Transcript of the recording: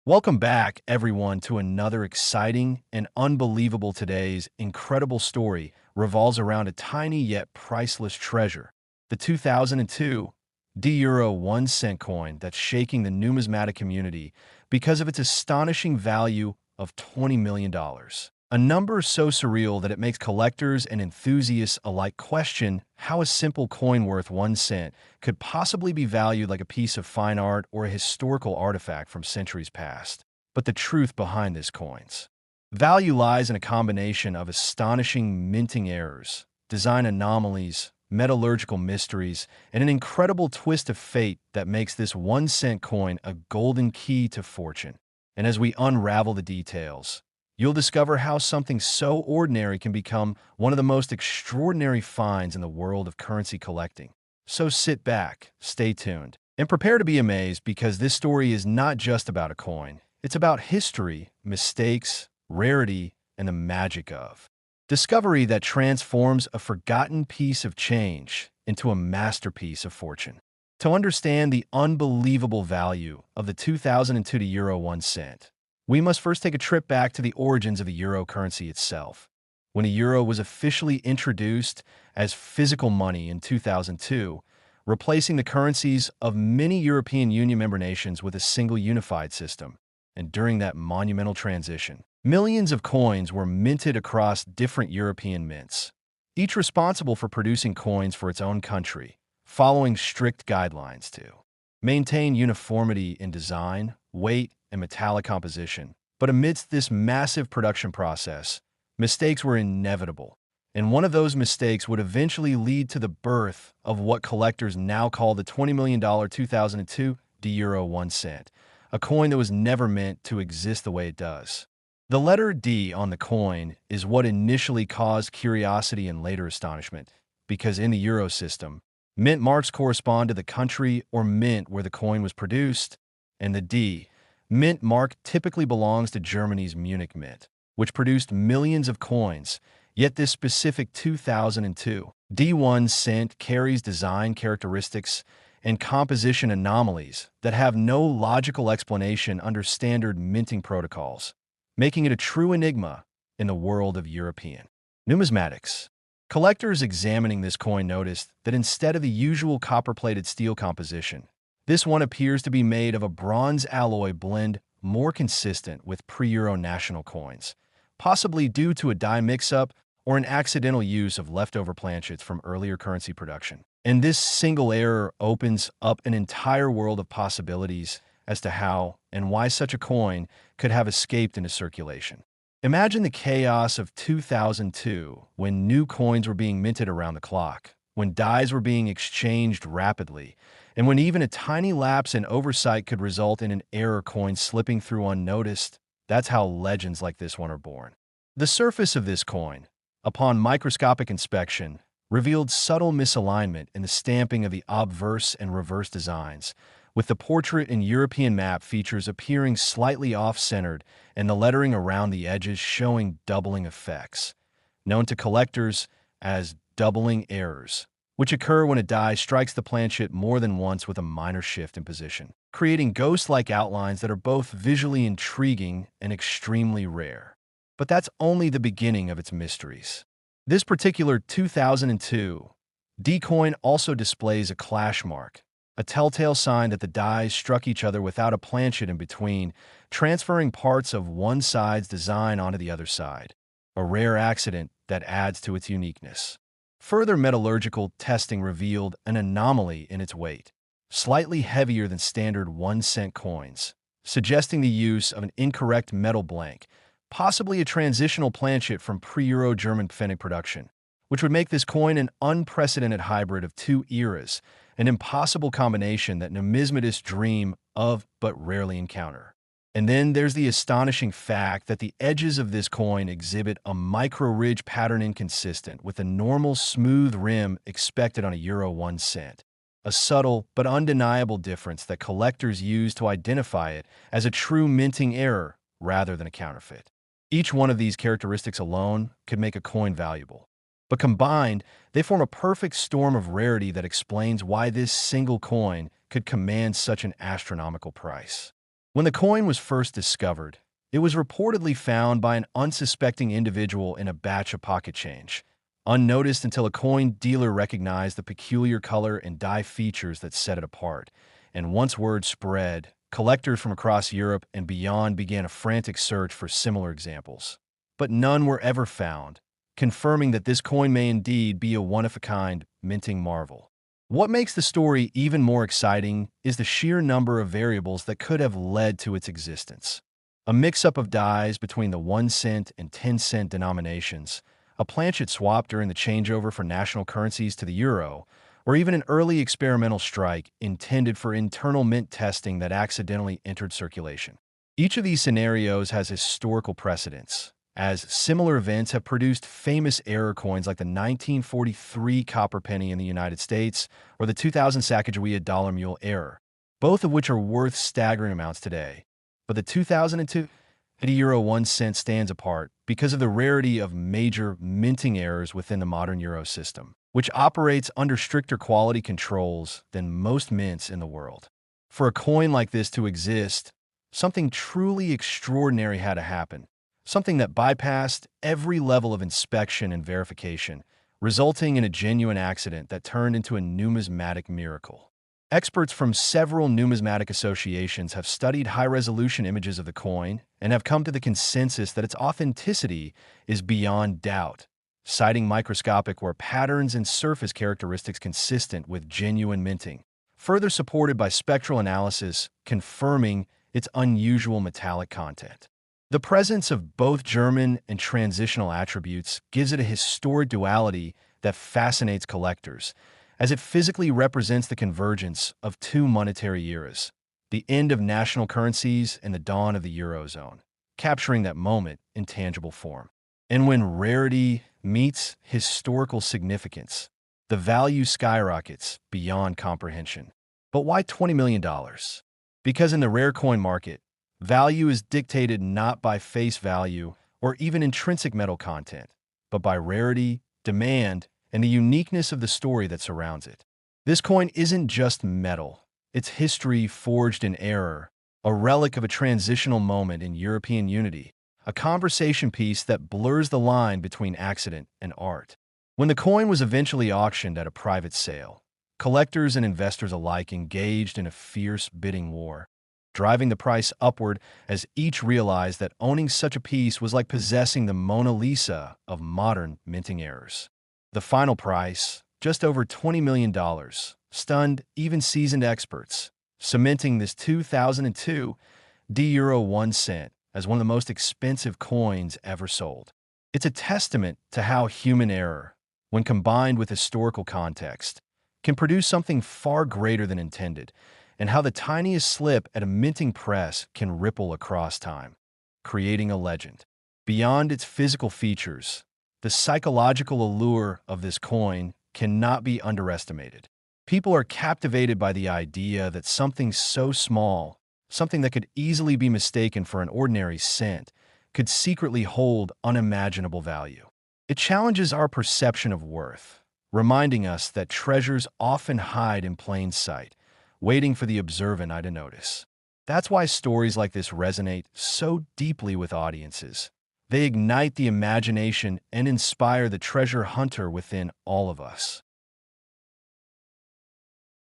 Welcome back, everyone, to another exciting and unbelievable. Today's incredible story revolves around a tiny yet priceless treasure, the 2002 D-Euro 1 cent coin that's shaking the numismatic community because of its astonishing value of $20 million. A number so surreal that it makes collectors and enthusiasts alike question how a simple coin worth 1 cent could possibly be valued like a piece of fine art or a historical artifact from centuries past. But the truth behind this coin's value lies in a combination of astonishing minting errors, design anomalies, metallurgical mysteries, and an incredible twist of fate that makes this 1 cent coin a golden key to fortune. And as we unravel the details, you'll discover how something so ordinary can become one of the most extraordinary finds in the world of currency collecting. So sit back, stay tuned, and prepare to be amazed because this story is not just about a coin. It's about history, mistakes, rarity, and the magic of discovery that transforms a forgotten piece of change into a masterpiece of fortune. To understand the unbelievable value of the 2002 Euro 1 cent, we must first take a trip back to the origins of the euro currency itself. When a euro was officially introduced as physical money in 2002, replacing the currencies of many European Union member nations with a single unified system. And during that monumental transition, millions of coins were minted across different European mints, each responsible for producing coins for its own country, following strict guidelines to maintain uniformity in design, weight, and metallic composition. But amidst this massive production process, mistakes were inevitable, and one of those mistakes would eventually lead to the birth of what collectors now call the $20 million 2002 D-Euro 1 cent, a coin that was never meant to exist the way it does. The letter D on the coin is what initially caused curiosity and later astonishment, because in the euro system, mint marks correspond to the country or mint where the coin was produced, and the D mint mark typically belongs to Germany's Munich Mint, which produced millions of coins, yet this specific 2002 D1 cent carries design characteristics and composition anomalies that have no logical explanation under standard minting protocols, making it a true enigma in the world of European numismatics. Collectors examining this coin noticed that instead of the usual copper-plated steel composition, this one appears to be made of a bronze alloy blend more consistent with pre-Euro national coins, possibly due to a die mix-up or an accidental use of leftover planchets from earlier currency production. And this single error opens up an entire world of possibilities as to how and why such a coin could have escaped into circulation. Imagine the chaos of 2002 when new coins were being minted around the clock, when dies were being exchanged rapidly, and when even a tiny lapse in oversight could result in an error coin slipping through unnoticed. That's how legends like this one are born. The surface of this coin, upon microscopic inspection, revealed subtle misalignment in the stamping of the obverse and reverse designs, with the portrait and European map features appearing slightly off-centered and the lettering around the edges showing doubling effects, known to collectors as doubling errors, which occur when a die strikes the planchet more than once with a minor shift in position, creating ghost-like outlines that are both visually intriguing and extremely rare. But that's only the beginning of its mysteries. This particular 2002 D-coin also displays a clash mark, a telltale sign that the dies struck each other without a planchet in between, transferring parts of one side's design onto the other side, a rare accident that adds to its uniqueness. Further metallurgical testing revealed an anomaly in its weight, slightly heavier than standard 1 cent coins, suggesting the use of an incorrect metal blank, possibly a transitional planchet from pre-Euro German pfennig production, which would make this coin an unprecedented hybrid of two eras, an impossible combination that numismatists dream of but rarely encounter. And then there's the astonishing fact that the edges of this coin exhibit a micro-ridge pattern inconsistent with the normal smooth rim expected on a Euro 1 cent, a subtle but undeniable difference that collectors use to identify it as a true minting error rather than a counterfeit. Each one of these characteristics alone could make a coin valuable, but combined, they form a perfect storm of rarity that explains why this single coin could command such an astronomical price. When the coin was first discovered, it was reportedly found by an unsuspecting individual in a batch of pocket change, unnoticed until a coin dealer recognized the peculiar color and die features that set it apart. And once word spread, collectors from across Europe and beyond began a frantic search for similar examples. But none were ever found, confirming that this coin may indeed be a one-of-a-kind minting marvel. What makes the story even more exciting is the sheer number of variables that could have led to its existence. A mix-up of dies between the 1 cent and 10-cent denominations, a planchet swap during the changeover from national currencies to the euro, or even an early experimental strike intended for internal mint testing that accidentally entered circulation. Each of these scenarios has historical precedents, as similar events have produced famous error coins like the 1943 copper penny in the United States or the 2000 Sacagawea dollar mule error, both of which are worth staggering amounts today. But the 2002 euro 1 cent stands apart because of the rarity of major minting errors within the modern euro system, which operates under stricter quality controls than most mints in the world. For a coin like this to exist, something truly extraordinary had to happen. Something that bypassed every level of inspection and verification, resulting in a genuine accident that turned into a numismatic miracle. Experts from several numismatic associations have studied high-resolution images of the coin and have come to the consensus that its authenticity is beyond doubt, citing microscopic or patterns and surface characteristics consistent with genuine minting, further supported by spectral analysis confirming its unusual metallic content. The presence of both German and transitional attributes gives it a historic duality that fascinates collectors, as it physically represents the convergence of two monetary eras, the end of national currencies and the dawn of the Eurozone, capturing that moment in tangible form. And when rarity meets historical significance, the value skyrockets beyond comprehension. But why $20 million? Because in the rare coin market, value is dictated not by face value or even intrinsic metal content, but by rarity, demand, and the uniqueness of the story that surrounds it. This coin isn't just metal, it's history forged in error, a relic of a transitional moment in European unity, a conversation piece that blurs the line between accident and art. When the coin was eventually auctioned at a private sale, collectors and investors alike engaged in a fierce bidding war, driving the price upward as each realized that owning such a piece was like possessing the Mona Lisa of modern minting errors. The final price, just over $20 million, stunned even seasoned experts, cementing this 2002 euro 1 cent as one of the most expensive coins ever sold. It's a testament to how human error, when combined with historical context, can produce something far greater than intended, and how the tiniest slip at a minting press can ripple across time, creating a legend. Beyond its physical features, the psychological allure of this coin cannot be underestimated. People are captivated by the idea that something so small, something that could easily be mistaken for an ordinary cent, could secretly hold unimaginable value. It challenges our perception of worth, reminding us that treasures often hide in plain sight, waiting for the observant eye to notice. That's why stories like this resonate so deeply with audiences. They ignite the imagination and inspire the treasure hunter within all of us.